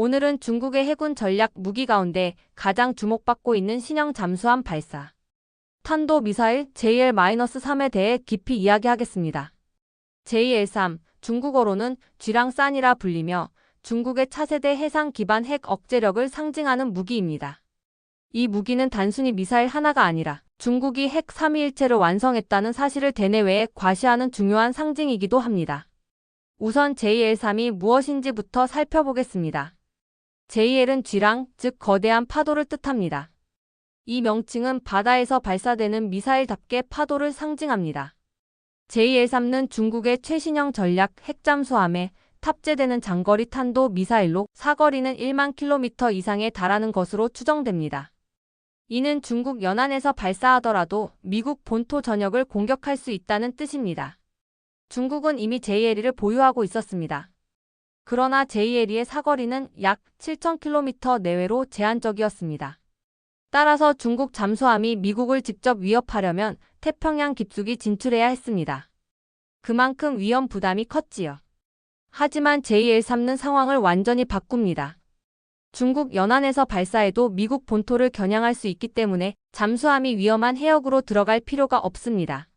오늘은 중국의 해군 전략 무기 가운데 가장 주목받고 있는 신형 잠수함 발사 탄도미사일 JL-3에 대해 깊이 이야기하겠습니다. JL-3, 중국어로는 쥐랑싼이라 불리며 중국의 차세대 해상 기반 핵 억제력을 상징하는 무기입니다. 이 무기는 단순히 미사일 하나가 아니라 중국이 핵 3위일체를 완성했다는 사실을 대내외에 과시하는 중요한 상징이기도 합니다. 우선 JL-3이 무엇인지부터 살펴보겠습니다. JL은 쥐랑, 즉 거대한 파도를 뜻합니다. 이 명칭은 바다에서 발사되는 미사일답게 파도를 상징합니다. JL-3는 중국의 최신형 전략 핵잠수함에 탑재되는 장거리 탄도 미사일로 사거리는 1만 킬로미터 이상에 달하는 것으로 추정됩니다. 이는 중국 연안에서 발사하더라도 미국 본토 전역을 공격할 수 있다는 뜻입니다. 중국은 이미 JL-2를 보유하고 있었습니다. 그러나 JL-2의 사거리는 약 7,000km 내외로 제한적이었습니다. 따라서 중국 잠수함이 미국을 직접 위협하려면 태평양 깊숙이 진출해야 했습니다. 그만큼 위험 부담이 컸지요. 하지만 JL-3는 상황을 완전히 바꿉니다. 중국 연안에서 발사해도 미국 본토를 겨냥할 수 있기 때문에 잠수함이 위험한 해역으로 들어갈 필요가 없습니다.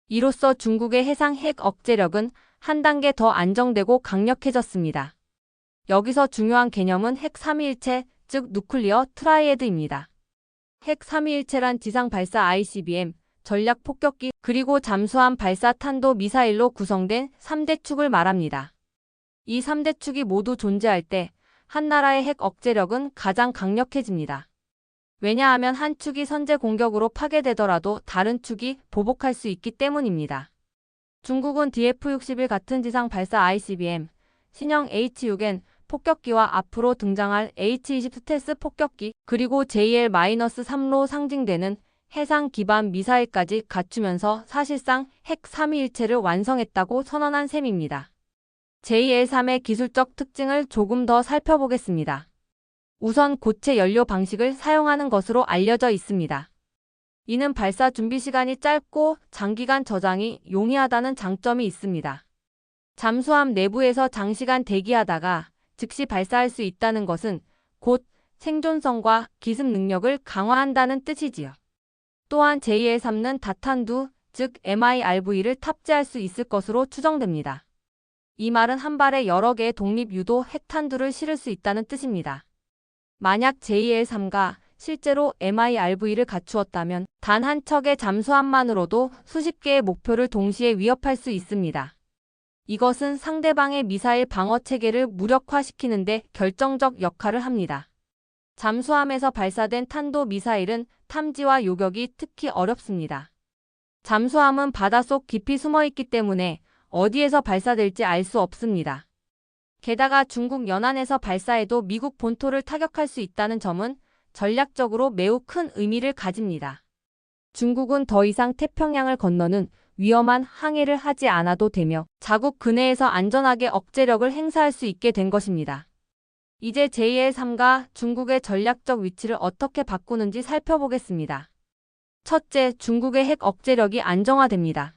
이로써 중국의 해상 핵 억제력은 한 단계 더 안정되고 강력해졌습니다. 여기서 중요한 개념은 핵 3위일체, 즉 누클리어 트라이에드입니다. 핵 3위일체란 지상 발사 ICBM, 전략 폭격기, 그리고 잠수함 발사 탄도 미사일로 구성된 3대 축을 말합니다. 이 3대 축이 모두 존재할 때 한 나라의 핵 억제력은 가장 강력해집니다. 왜냐하면 한 축이 선제 공격으로 파괴되더라도 다른 축이 보복할 수 있기 때문입니다. 중국은 DF-61 같은 지상 발사 ICBM, 신형 H-6N 폭격기와 앞으로 등장할 H-20 스텔스 폭격기, 그리고 JL-3로 상징되는 해상 기반 미사일까지 갖추면서 사실상 핵 3위일체를 완성했다고 선언한 셈입니다. JL-3의 기술적 특징을 조금 더 살펴보겠습니다. 우선 고체 연료 방식을 사용하는 것으로 알려져 있습니다. 이는 발사 준비 시간이 짧고 장기간 저장이 용이하다는 장점이 있습니다. 잠수함 내부에서 장시간 대기하다가 즉시 발사할 수 있다는 것은 곧 생존성과 기습 능력을 강화한다는 뜻이지요. 또한 JL-3는 다탄두, 즉 MIRV를 탑재할 수 있을 것으로 추정됩니다. 이 말은 한 발에 여러 개의 독립유도 핵탄두를 실을 수 있다는 뜻입니다. 만약 JL-3가 실제로 MIRV를 갖추었다면 단 한 척의 잠수함만으로도 수십 개의 목표를 동시에 위협할 수 있습니다. 이것은 상대방의 미사일 방어 체계를 무력화시키는 데 결정적 역할을 합니다. 잠수함에서 발사된 탄도 미사일은 탐지와 요격이 특히 어렵습니다. 잠수함은 바닷속 깊이 숨어있기 때문에 어디에서 발사될지 알 수 없습니다. 게다가 중국 연안에서 발사해도 미국 본토를 타격할 수 있다는 점은 전략적으로 매우 큰 의미를 가집니다. 중국은 더 이상 태평양을 건너는 위험한 항해를 하지 않아도 되며 자국 근해에서 안전하게 억제력을 행사할 수 있게 된 것입니다. 이제 JL-3가 중국의 전략적 위치를 어떻게 바꾸는지 살펴보겠습니다. 첫째, 중국의 핵 억제력이 안정화됩니다.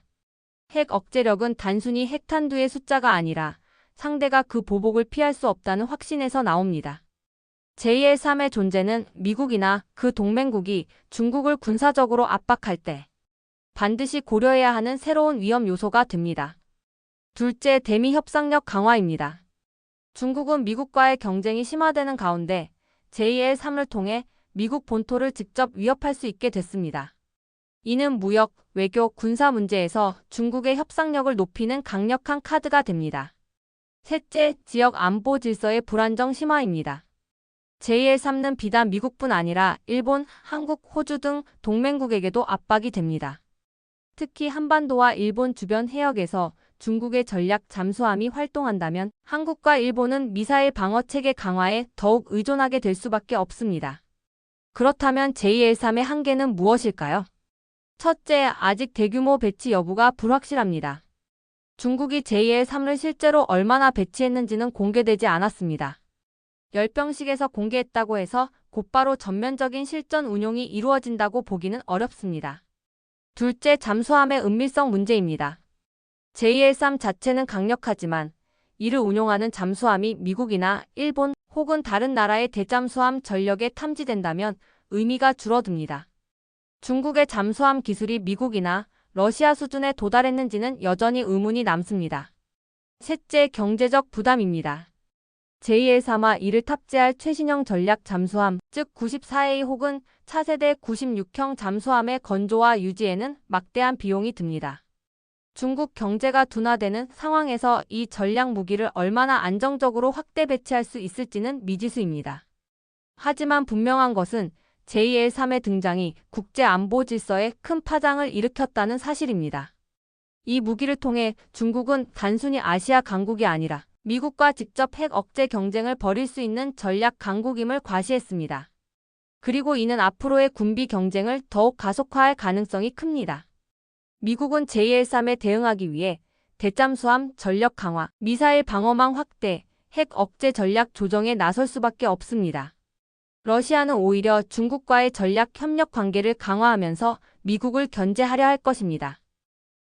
핵 억제력은 단순히 핵탄두의 숫자가 아니라 상대가 그 보복을 피할 수 없다는 확신에서 나옵니다. JL-3의 존재는 미국이나 그 동맹국이 중국을 군사적으로 압박할 때 반드시 고려해야 하는 새로운 위험 요소가 됩니다. 둘째, 대미 협상력 강화입니다. 중국은 미국과의 경쟁이 심화되는 가운데 JL-3을 통해 미국 본토를 직접 위협할 수 있게 됐습니다. 이는 무역, 외교, 군사 문제에서 중국의 협상력을 높이는 강력한 카드가 됩니다. 셋째, 지역 안보 질서의 불안정 심화입니다. JL-3는 비단 미국뿐 아니라 일본, 한국, 호주 등 동맹국에게도 압박이 됩니다. 특히 한반도와 일본 주변 해역에서 중국의 전략 잠수함이 활동한다면 한국과 일본은 미사일 방어 체계 강화에 더욱 의존하게 될 수밖에 없습니다. 그렇다면 JL-3의 한계는 무엇일까요? 첫째, 아직 대규모 배치 여부가 불확실합니다. 중국이 JL-3을 실제로 얼마나 배치했는지는 공개되지 않았습니다. 열병식에서 공개했다고 해서 곧바로 전면적인 실전 운용이 이루어진다고 보기는 어렵습니다. 둘째, 잠수함의 은밀성 문제입니다. JL-3 자체는 강력하지만 이를 운용하는 잠수함이 미국이나 일본 혹은 다른 나라의 대잠수함 전력에 탐지된다면 의미가 줄어듭니다. 중국의 잠수함 기술이 미국이나 러시아 수준에 도달했는지는 여전히 의문이 남습니다. 셋째, 경제적 부담입니다. 제1삼아 이를 탑재할 최신형 전략 잠수함, 즉 94A 혹은 차세대 96형 잠수함의 건조와 유지에는 막대한 비용이 듭니다. 중국 경제가 둔화되는 상황에서 이 전략 무기를 얼마나 안정적으로 확대 배치할 수 있을지는 미지수입니다. 하지만 분명한 것은 제2L3의 등장이 국제 안보 질서에 큰 파장을 일으켰다는 사실입니다. 이 무기를 통해 중국은 단순히 아시아 강국이 아니라 미국과 직접 핵 억제 경쟁을 벌일 수 있는 전략 강국임을 과시했습니다. 그리고 이는 앞으로의 군비 경쟁을 더욱 가속화할 가능성이 큽니다. 미국은 제2L3에 대응하기 위해 대잠수함 전력 강화, 미사일 방어망 확대, 핵 억제 전략 조정에 나설 수밖에 없습니다. 러시아는 오히려 중국과의 전략 협력 관계를 강화하면서 미국을 견제하려 할 것입니다.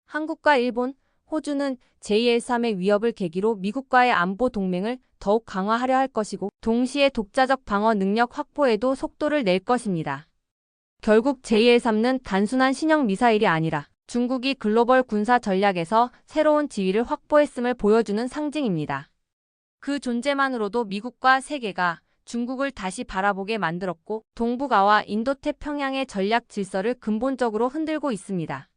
한국과 일본, 호주는 제2L3의 위협을 계기로 미국과의 안보 동맹을 더욱 강화하려 할 것이고 동시에 독자적 방어 능력 확보에도 속도를 낼 것입니다. 결국 제2L3는 단순한 신형 미사일이 아니라 중국이 글로벌 군사 전략에서 새로운 지위를 확보했음을 보여주는 상징입니다. 그 존재만으로도 미국과 세계가 중국을 다시 바라보게 만들었고 동북아와 인도태평양의 전략 질서를 근본적으로 흔들고 있습니다.